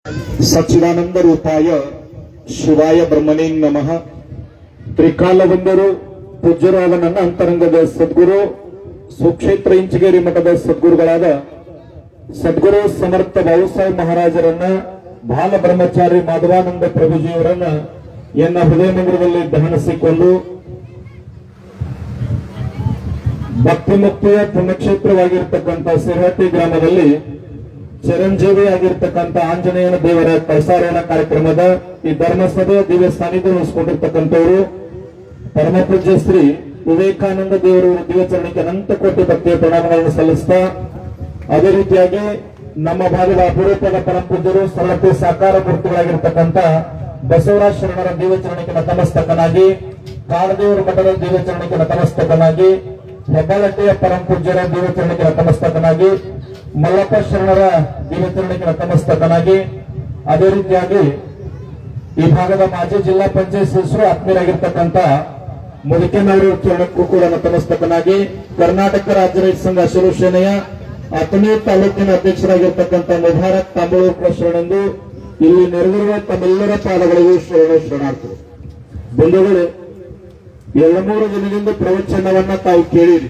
ಸಚ್ಚಿದಾನಂದ ರೂಪಾಯ ಶಿವಾಯ ಬ್ರಹ್ಮಣೇ ನಮಃ. ತ್ರಿಕಾಲವಂದರು ಪೂಜ್ಯರಾದ ನನ್ನ ಅಂತರಂಗದ ಸದ್ಗುರು ಸುಕ್ಷೇತ್ರ ಇಂಚಗೇರಿ ಮಠದ ಸದ್ಗುರುಗಳಾದ ಸದ್ಗುರು ಸಮರ್ಥ ಬಾಬುಸಾಹೇಬ್ ಮಹಾರಾಜರನ್ನ, ಬಾಲ ಬ್ರಹ್ಮಚಾರಿ ಮಾಧವಾನಂದ ಪ್ರಭುಜಿಯವರನ್ನ ಎನ್ನ ಹೃದಯ ಮಂದಿರದಲ್ಲಿ ದಹನಿಸಿಕೊಂಡು ಭಕ್ತಿ ಮುಕ್ತಿಯ ಪುಣ್ಯಕ್ಷೇತ್ರವಾಗಿರ್ತಕ್ಕಂಥ ಸಿರಹಟ್ಟಿ ಗ್ರಾಮದಲ್ಲಿ ಚಿರಂಜೀವಿ ಆಗಿರ್ತಕ್ಕಂಥ ಆಂಜನೇಯನ ದೇವರ ಕಳಸಾರೋಹಣ ಕಾರ್ಯಕ್ರಮದ ಈ ಧರ್ಮಸಭೆಯ ದಿವ್ಯ ಸಾನ್ನಿಧ್ಯ ವಹಿಸಿಕೊಂಡಿರ್ತಕ್ಕಂಥವರು ಪರಮ ಪೂಜ್ಯ ಶ್ರೀ ವಿವೇಕಾನಂದ ದೇವರು ದಿವ್ಯಚರಣಕ್ಕೆ ಅನಂತ ಕೋಟಿ ಭಕ್ತಿಯ ಪ್ರಣಾಮಗಳನ್ನು ಸಲ್ಲಿಸ್ತಾ, ಅದೇ ರೀತಿಯಾಗಿ ನಮ್ಮ ಭಾಗದ ಅಪರೂಪದ ಪರಮ ಪೂಜ್ಯರು ಸರಳತೆ ಸಾಕಾರ ಮೂರ್ತಿಗಳಾಗಿರ್ತಕ್ಕಂಥ ಬಸವರಾಜ ಶರಣರ ದಿವ್ಯಚರಣಕ್ಕೆ ನತಮಸ್ತಕನಾಗಿ, ಕಾಡದೇವರ ಮಠದ ದಿವ್ಯಚರಣಕ್ಕೆ ನತಮಸ್ತಕನಾಗಿ, ಹೆಬ್ಬಾಳಟ್ಟೆಯ ಪರಮ ಪೂಜ್ಯರ ದಿವ್ಯಚರಣಕ್ಕೆ ನತಮಸ್ತಕನಾಗಿ, ಮಲ್ಲಪ್ಪ ಶರಣರ ದಿವ್ಯಚರಣಕ್ಕೆ ನತಮಸ್ತಕನಾಗಿ, ಅದೇ ರೀತಿಯಾಗಿ ಈ ಭಾಗದ ಮಾಜಿ ಜಿಲ್ಲಾ ಪಂಚಾಯತ್ ಸದಸ್ಯರು ಆತ್ಮೀಯರಾಗಿರ್ತಕ್ಕಂಥ ಮುದುಕೇನವರು ಚರಣಕ್ಕೂ ಕೂಡ ನತಮಸ್ತಕನಾಗಿ, ಕರ್ನಾಟಕ ರಾಜ್ಯ ರೈತ ಸಂಘ ಹಸಿರು ಸೇನೆಯ ಅಥಣಿ ತಾಲೂಕಿನ ಅಧ್ಯಕ್ಷರಾಗಿರ್ತಕ್ಕಂಥ ಮುಬಾರಕ್ ತಾಂಬೂಳ ಶರಣೆಂದು ಇಲ್ಲಿ ನೆರೆದಿರುವ ತಮ್ಮೆಲ್ಲರ ಪಾದಗಳಿಗೂ ಶರಣಾರ್ಥಿಗಳು. ಬಂಧುಗಳೇ, 2-3 ದಿನದಿಂದ ಪ್ರವಚನವನ್ನ ತಾವು ಕೇಳಿರಿ.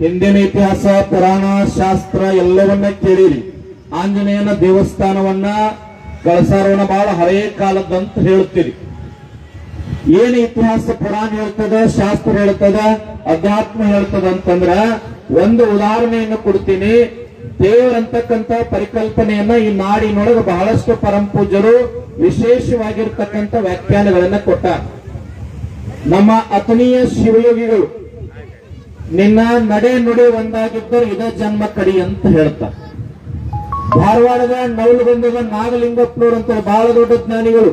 ಹಿಂದಿನ ಇತಿಹಾಸ, ಪುರಾಣ, ಶಾಸ್ತ್ರ ಎಲ್ಲವನ್ನ ಕೇಳಿರಿ. ಆಂಜನೇಯನ ದೇವಸ್ಥಾನವನ್ನ ಕಳಸಾರೋಹಣ ಬಹಳ ಹಳೆಯ ಕಾಲದಂತ ಹೇಳುತ್ತೀರಿ. ಏನು ಇತಿಹಾಸ ಪುರಾಣ ಹೇಳ್ತದ, ಶಾಸ್ತ್ರ ಹೇಳ್ತದ, ಅಧ್ಯಾತ್ಮ ಹೇಳ್ತದ ಅಂತಂದ್ರ ಒಂದು ಉದಾಹರಣೆಯನ್ನು ಕೊಡ್ತೀನಿ. ದೇವರಂತಕ್ಕಂಥ ಪರಿಕಲ್ಪನೆಯನ್ನ ಈ ನಾಡಿನೊಳಗೆ ಬಹಳಷ್ಟು ಪರಮ ಪೂಜ್ಯರು ವಿಶೇಷವಾಗಿರ್ತಕ್ಕಂಥ ವ್ಯಾಖ್ಯಾನಗಳನ್ನ ಕೊಟ್ಟ. ನಮ್ಮ ಅಥಣಿಯ ಶಿವಯೋಗಿಗಳು ನಿನ್ನ ನಡೆ ನುಡಿ ಒಂದಾಗಿದ್ದರು ಇದ ಜನ್ಮ ಕಡಿ ಅಂತ ಹೇಳ್ತಾರೆ. ಧಾರವಾಡದ ನವಲಗುಂದದ ನಾಗಲಿಂಗಪ್ಪನವರು ಅಂತ ಬಹಳ ದೊಡ್ಡ ಜ್ಞಾನಿಗಳು,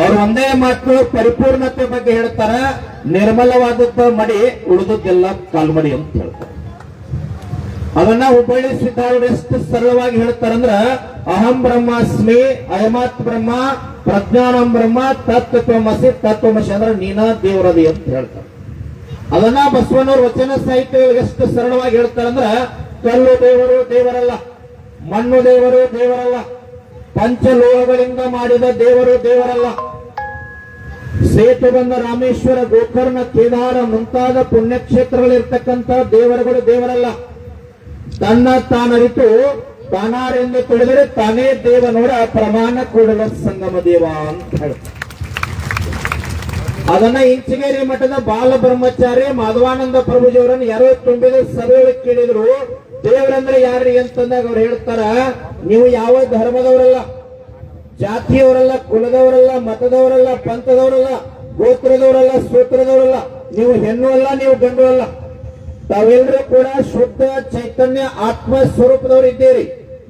ಅವ್ರು ಒಂದೇ ಮಾತು ಪರಿಪೂರ್ಣತೆ ಬಗ್ಗೆ ಹೇಳ್ತಾರ. ನಿರ್ಮಲವಾದದ್ದ ಮಡಿ, ಉಳಿದದ್ದೆಲ್ಲ ಕಾಲ್ಮಡಿ ಅಂತ ಹೇಳ್ತಾರೆ. ಅದನ್ನ ಹುಬ್ಬಳ್ಳಿ ಸಿದ್ಧಾರೂಢ ಎಷ್ಟು ಸರಳವಾಗಿ ಹೇಳ್ತಾರಂದ್ರ, ಅಹಂ ಬ್ರಹ್ಮಾಸ್ಮಿ, ಅಯಮಾತ್ ಬ್ರಹ್ಮ, ಪ್ರಜ್ಞಾನಂ ಬ್ರಹ್ಮ, ತತ್ವಮಸಿ, ತತ್ವಮಸಿ ಅಂದ್ರೆ ನೀನಾ ದೇವರದಿ ಅಂತ ಹೇಳ್ತಾರೆ. ಅದನ್ನ ಬಸವಣ್ಣವ್ರ ವಚನ ಸಾಹಿತ್ಯ ಎಷ್ಟು ಸರಳವಾಗಿ ಹೇಳ್ತಾರಂದ್ರ, ಕಲ್ಲು ದೇವರು ದೇವರಲ್ಲ, ಮಣ್ಣು ದೇವರು ದೇವರಲ್ಲ, ಪಂಚಲೋಹಗಳಿಂದ ಮಾಡಿದ ದೇವರು ದೇವರಲ್ಲ, ಸೇತುಬಂಧ ರಾಮೇಶ್ವರ, ಗೋಕರ್ಣ, ಕೇದಾರ ಮುಂತಾದ ಪುಣ್ಯಕ್ಷೇತ್ರಗಳಿರ್ತಕ್ಕಂಥ ದೇವರುಗಳು ದೇವರಲ್ಲ. ತನ್ನ ತಾನರಿತು ತಾನಾರೆಂದು ತಿಳಿದರೆ ತಾನೇ ದೇವನೋಡ ಪ್ರಮಾಣ ಕೂಡಲ ಸಂಗಮ ದೇವ ಅಂತ ಹೇಳ್ತಾರೆ. ಅದನ್ನ ಇಂಚಗೇರಿ ಮಠದ ಬಾಲ ಬ್ರಹ್ಮಚಾರಿ ಮಾಧವಾನಂದ ಪ್ರಭುಜಿಯವರನ್ನು ಯಾರೋ ತುಂಬಿದ ಸಭೆಯೊಳಗೆ ಕೇಳಿದ್ರು, ದೇವರಂದ್ರೆ ಯಾರ್ರಿ ಅಂತಂದಾಗ ಅವ್ರು ಹೇಳ್ತಾರ, ನೀವು ಯಾವ ಧರ್ಮದವರಲ್ಲ, ಜಾತಿಯವರಲ್ಲ, ಕುಲದವರಲ್ಲ, ಮತದವರಲ್ಲ, ಪಂಥದವರಲ್ಲ, ಗೋತ್ರದವರಲ್ಲ, ಸೂತ್ರದವರಲ್ಲ, ನೀವು ಹೆಣ್ಣು ಅಲ್ಲ, ನೀವು ಗಂಡು ಅಲ್ಲ, ತಾವೆಲ್ಲರೂ ಕೂಡ ಶುದ್ಧ ಚೈತನ್ಯ ಆತ್ಮ ಸ್ವರೂಪದವರು ಇದ್ದೀರಿ.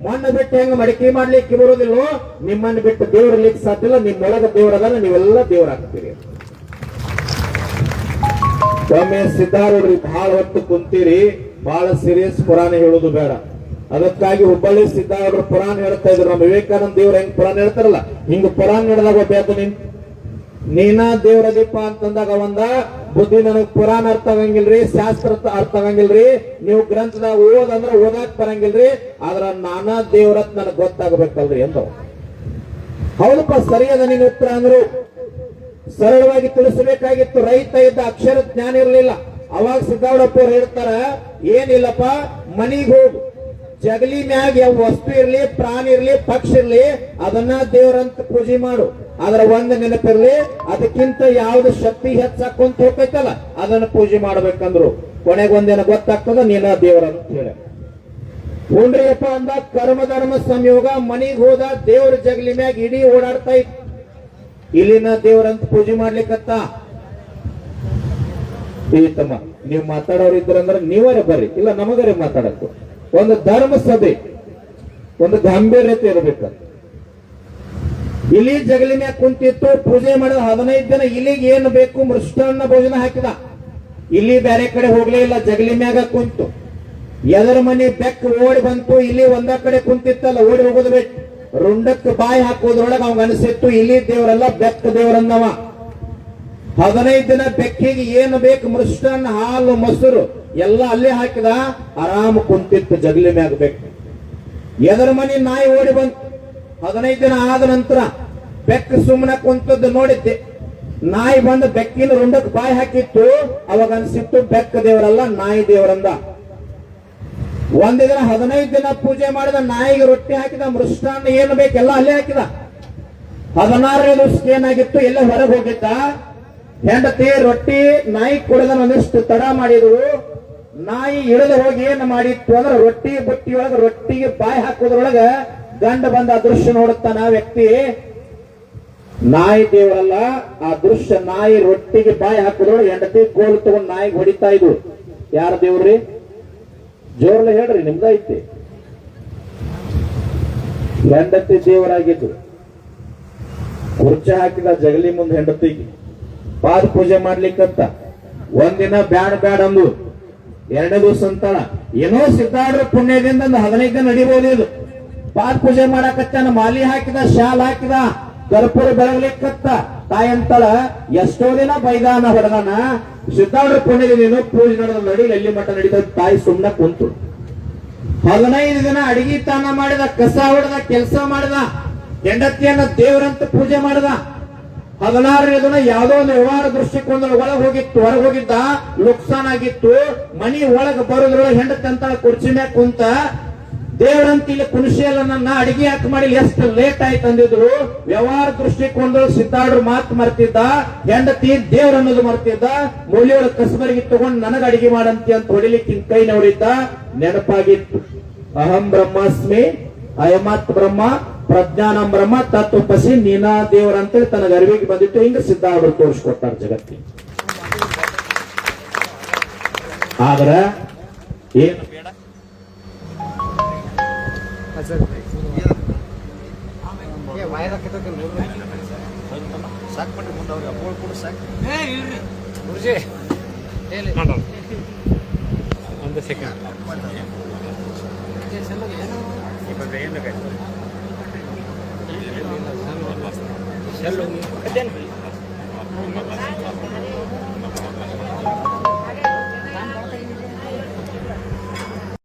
ಮಣ್ಣು ಬಿಟ್ಟು ಹೆಂಗ ಮಡಿಕೆ ಮಾಡ್ಲಿಕ್ಕೆ ಬರೋದಿಲ್ಲೋ, ನಿಮ್ಮನ್ನು ಬಿಟ್ಟು ದೇವರಲಿಕ್ಕೆ ಸಾಧ್ಯ ಇಲ್ಲ. ನಿಮ್ಮೊಳಗ ದೇವರದಲ್ಲ, ನೀವೆಲ್ಲ ದೇವರಾಗ್ತೀರಿ. ಒಮ್ಮೆ ಸಿದ್ಧಾರೂಢ್ರಿ ಬಹಳ ಹೊತ್ತು ಕುಂತೀರಿ, ಬಹಳ ಸೀರಿಯಸ್ ಪುರಾಣ ಹೇಳೋದು ಬೇಡ. ಅದಕ್ಕಾಗಿ ಹುಬ್ಬಳ್ಳಿ ಸಿದ್ಧಾರೂಢರು ಪುರಾಣ ಹೇಳ್ತಾ ಇದ್ರು. ನಮ್ಮ ವಿವೇಕಾನಂದ ದೇವ್ರ ಹೆಂಗ್ ಪುರಾಣ ಹೇಳ್ತಾರಲ್ಲ, ಹಿಂಗ ಪುರಾಣ ನಡೆದಾಗ ಒಬ್ಬ ನೀನಾ ದೇವರ ದೀಪ ಅಂತಂದಾಗ ಒಂದ ಬುದ್ಧಿ, ನನಗ್ ಪುರಾಣ ಅರ್ಥ ಆಗಂಗಿಲ್ರಿ, ಶಾಸ್ತ್ರ ಅರ್ಥ ಆಗಂಗಿಲ್ರಿ, ನೀವು ಗ್ರಂಥದಾಗ ಓದಂದ್ರ ಓದಾಕ್ ಬರಂಗಿಲ್ರಿ, ಆದ್ರ ನಾನಾ ದೇವರತ್ ನನಗ್ ಗೊತ್ತಾಗಬೇಕಲ್ರಿ ಅಂತ. ಹೌದಪ್ಪ, ಸರಿಯಾದ ನಿನ್ನ ಉತ್ತರ ಅಂದ್ರು. ಸರಳವಾಗಿ ತಿಳಿಸಬೇಕಾಗಿತ್ತು. ರೈತ ಇದ್ದ, ಅಕ್ಷರ ಜ್ಞಾನ ಇರಲಿಲ್ಲ. ಅವಾಗ ಸಿದ್ದಾರೂಢಪ್ಪ ಅವ್ರು ಹೇಳ್ತಾರ, ಏನಿಲ್ಲಪ್ಪ, ಮನಿಗ್ ಹೋಗು, ಜಗಲಿ ಮ್ಯಾಗ ಯಾವ ವಸ್ತು ಇರ್ಲಿ, ಪ್ರಾಣಿ ಇರ್ಲಿ, ಪಕ್ಷಿ ಇರ್ಲಿ, ಅದನ್ನ ದೇವರಂತ ಪೂಜೆ ಮಾಡು. ಆದ್ರ ಒಂದ್ ನೆನಪಿರ್ಲಿ, ಅದಕ್ಕಿಂತ ಯಾವ್ದು ಶಕ್ತಿ ಹೆಚ್ಚಾಕೊಂತ ಹೋಗ್ತೈತಲ್ಲ ಅದನ್ನ ಪೂಜೆ ಮಾಡ್ಬೇಕಂದ್ರು. ಕೊನೆಗೆ ಒಂದೇನ ಗೊತ್ತಾಗ್ತದ, ನೀನ ದೇವರಂತ ಹೇಳಿ. ಹುಂಡ್ರಿಯಪ್ಪ ಅಂದ ಕರ್ಮ ಧರ್ಮ ಸಂಯೋಗ, ಮನಿಗ್ ಹೋದ, ದೇವ್ರ ಜಗಲಿ ಮ್ಯಾಗ ಇಡೀ ಓಡಾಡ್ತಾ ಇತ್ತು. ಇಲ್ಲಿನ ದೇವರಂತ ಪೂಜೆ ಮಾಡ್ಲಿಕ್ಕತ್ತ. ಈ ತಮ್ಮ, ನೀವು ಮಾತಾಡೋರು ಇದ್ರಂದ್ರ ನೀವರೇ ಬರ್ರಿ, ಇಲ್ಲ ನಮಗರೇ ಮಾತಾಡಕ್ಕೆ. ಒಂದು ಧರ್ಮ ಸಭೆ, ಒಂದು ಗಾಂಭೀರ್ಯತೆ ಇರಬೇಕು. ಇಲ್ಲಿ ಜಗಲಿ ಮ್ಯಾಗ ಕುಂತಿತ್ತು, ಪೂಜೆ ಮಾಡಿದ 15 ದಿನ ಇಲ್ಲಿಗೆ ಏನು ಬೇಕು ಮೃಷ್ಟಾನ್ನ ಭೋಜನ ಹಾಕಿದ. ಇಲ್ಲಿ ಬೇರೆ ಕಡೆ ಹೋಗ್ಲೇ ಇಲ್ಲ, ಜಗಲಿ ಮ್ಯಾಗ ಕುಂತು. ಎದರ ಮನೆ ಬೆಕ್ಕ ಓಡಿ ಬಂತು, ಇಲ್ಲಿ ಒಂದ ಕಡೆ ಕುಂತಿತ್ತಲ್ಲ, ಓಡಿ ಹೋಗೋದು ಬಿಟ್ಟು ರುಂಡಕ್ಕೆ ಬಾಯಿ ಹಾಕೋದ್ರೊಳಗೆ ಅವಂಗ ಅನಿಸಿತ್ತು, ಇಲ್ಲಿ ದೇವರಲ್ಲ ಬೆಕ್ಕ ದೇವರನ್ನವ. 15 ದಿನ ಬೆಕ್ಕಿಗೆ ಏನು ಬೇಕು ಮೃಷ್ಟಾನ್ನ, ಹಾಲು, ಮೊಸರು ಎಲ್ಲ ಅಲ್ಲೇ ಹಾಕಿದ. ಆರಾಮ ಕುಂತಿತ್ತು ಜಗಲಿ ಮ್ಯಾಗ ಬೆಕ್ಕು. ಎದರ ಮನಿ ನಾಯಿ ಓಡಿ ಬಂತು, 15 ದಿನ ಆದ ನಂತರ ಬೆಕ್ಕ ಸುಮ್ಮನೆ ಕುಂತದ್ದು ನೋಡಿದ್ದೆ. ನಾಯಿ ಬಂದು ಬೆಕ್ಕಿನ ರುಂಡಕ್ಕೆ ಬಾಯಿ ಹಾಕಿತ್ತು. ಅವಾಗ ಅನ್ಸಿತ್ತು ಬೆಕ್ಕ ದೇವರಲ್ಲ ನಾಯಿ ದೇವರಂದ. ಒಂದೇ ದಿನ 15 ದಿನ ಪೂಜೆ ಮಾಡಿದ ನಾಯಿಗೆ ರೊಟ್ಟಿ ಹಾಕಿದ, ಮೃಷ್ಟಾನ್ನ ಏನು ಬೇಕೆಲ್ಲ ಅಲ್ಲೇ ಹಾಕಿದ. 16ನೇ ದಿವಸಕ್ಕೆ ಏನಾಗಿತ್ತು, ಎಲ್ಲ ಹೊರಗೆ ಹೋಗಿದ್ದ. ಹೆಂಡತಿ ರೊಟ್ಟಿ ನಾಯಿ ಕೊಡದ ಒಂದಿಷ್ಟು ತಡ ಮಾಡಿದ್ರು. ನಾಯಿ ಇಳಿದು ಹೋಗಿ ಏನು ಮಾಡಿತ್ತು ಅಂದ್ರೆ ರೊಟ್ಟಿ ಬುಟ್ಟಿ ಒಳಗ ರೊಟ್ಟಿಗೆ ಬಾಯಿ ಹಾಕೋದ್ರೊಳಗ ಗಂಡ ಬಂದ ಅದೃಶ್ಯ ನೋಡುತ್ತಾನ. ವ್ಯಕ್ತಿ ನಾಯಿ ದೇವರಲ್ಲ, ಆ ದೃಶ್ಯ ನಾಯಿ ರೊಟ್ಟಿಗೆ ಬಾಯಿ ಹಾಕೋದ್ರೊಳಗೆ ಹೆಂಡತಿ ಕೋಲು ತಗೊಂಡು ನಾಯಿಗೆ ಹೊಡಿತಾ ಇದ್ರು. ಯಾರ ದೇವ್ರಿ? ಜೋರ್ಲ ಹೇಳ್ರಿ, ನಿಮ್ದೈತಿ. ಹೆಂಡತಿ ದೇವರಾಗಿದ್ದು. ಕುರ್ಚಿ ಹಾಕಿದ ಜಗಲಿ ಮುಂದೆ ಹೆಂಡತಿಗೆ ಪಾದ ಪೂಜೆ ಮಾಡ್ಲಿಕ್ಕಂತ. ಒಂದಿನ ಬ್ಯಾಡ ಅಂದು, 2ನೇ ದಿವಸ ಅಂತಾಳ. ಏನೋ ಸಿದ್ದಾಡ್ರ ಪುಣ್ಯದಿಂದ 15 ದಿನ ನಡಿಬಹುದು. ಇದು ಪಾದ ಪೂಜೆ ಮಾಡಕತ್ತಾನ, ಮಾಲಿ ಹಾಕಿದ, ಶಾಲ್ ಹಾಕಿದ, ಕರ್ಪೂರ ಬೆಳಗ್ಲಿಕ್ಕತ್ತ. ತಾಯಿ ಅಂತಾಳ, ಎಷ್ಟೋ ದಿನ ಬೈದಾನ ಹೊಡೆದಾನ, ಸಿದ್ದಾಡ್ರ ಪುಣ್ಯದಿಂದ ಪೂಜೆ ನಡೆದ ನಡಿಲಿ, ಎಲ್ಲಿ ಮಠ ನಡೀತ. ತಾಯಿ ಸುಮ್ಮನೆ ಕುಂತು 15 ದಿನ ಅಡಿಗೆ ತಾನ ಮಾಡಿದ, ಕಸ ಹೊಡೆದ, ಕೆಲಸ ಮಾಡಿದ, ಹೆಂಡತಿಯನ್ನ ದೇವರಂತ ಪೂಜೆ ಮಾಡಿದ. 16ನೇ ದಿನ ಯಾವುದೋ ಒಂದು ವ್ಯವಹಾರ ದೃಷ್ಟಿಕೋನ ಒಳಗೆ ಹೋಗಿತ್ತು, ಹೊರಗೆ ಹೋಗಿದ್ದ, ನುಕ್ಸಾನ್ ಆಗಿತ್ತು. ಮನಿ ಒಳಗೆ ಬರೋದ್ರೊಳಗೆ ಹೆಂಡತಿ ಅಂತ ಕುರ್ಚಿ ಮ್ಯಾಗ ಕುಂತ ದೇವರಂತ ಇಲ್ಲಿ ಕುಣಿಸಿಯಲ್ಲ ನನ್ನ ಅಡಿಗೆ ಹಾಕಿ ಮಾಡಿ ಎಷ್ಟು ಲೇಟ್ ಆಯ್ತು ಅಂದಿದ್ರು. ವ್ಯವಹಾರ ದೃಷ್ಟಿಕೋನದೊಳಗೆ ಸಿದ್ದಾಡ್ರು ಮಾತು ಮರ್ತಿದ್ದ, ಹೆಂಡತಿ ದೇವ್ರ ಅನ್ನೋದು ಮರ್ತಿದ್ದ. ಮೂಲಿಯೊಳಗೆ ಕಸಬರಿಗೆ ತಗೊಂಡು ನನಗ ಅಡಿಗೆ ಮಾಡಂತಿ ಅಂತ ಹೊಡಿಲಿಕ್ಕೆ ಕೈ ನೋಡಿದ್ದ. ನೆನಪಾಗಿತ್ತು, ಅಹಂ ಬ್ರಹ್ಮಾಸ್ಮಿ ಅಯಮಾತ್ ಬ್ರಹ್ಮ ಪ್ರಜ್ಞಾನಂ ಬ್ರಹ್ಮ ತತ್ವಪಸಿ ನೀನಾ ದೇವರ ಅಂತೇಳಿ ತನಗೆ ಅರಿವಿಗೆ ಬಂದಿತ್ತು. ಹಿಂಗ ಸಿದ್ದಾಡ್ರು ತೋರಿಸ್ಕೊಟ್ಟಾರ ಜಗತ್ತಿಗೆ. ಆದ್ರ ಏನು ಬೇಡ, ಒಂದು ಸೆಕೆಂಡ್ ಏನು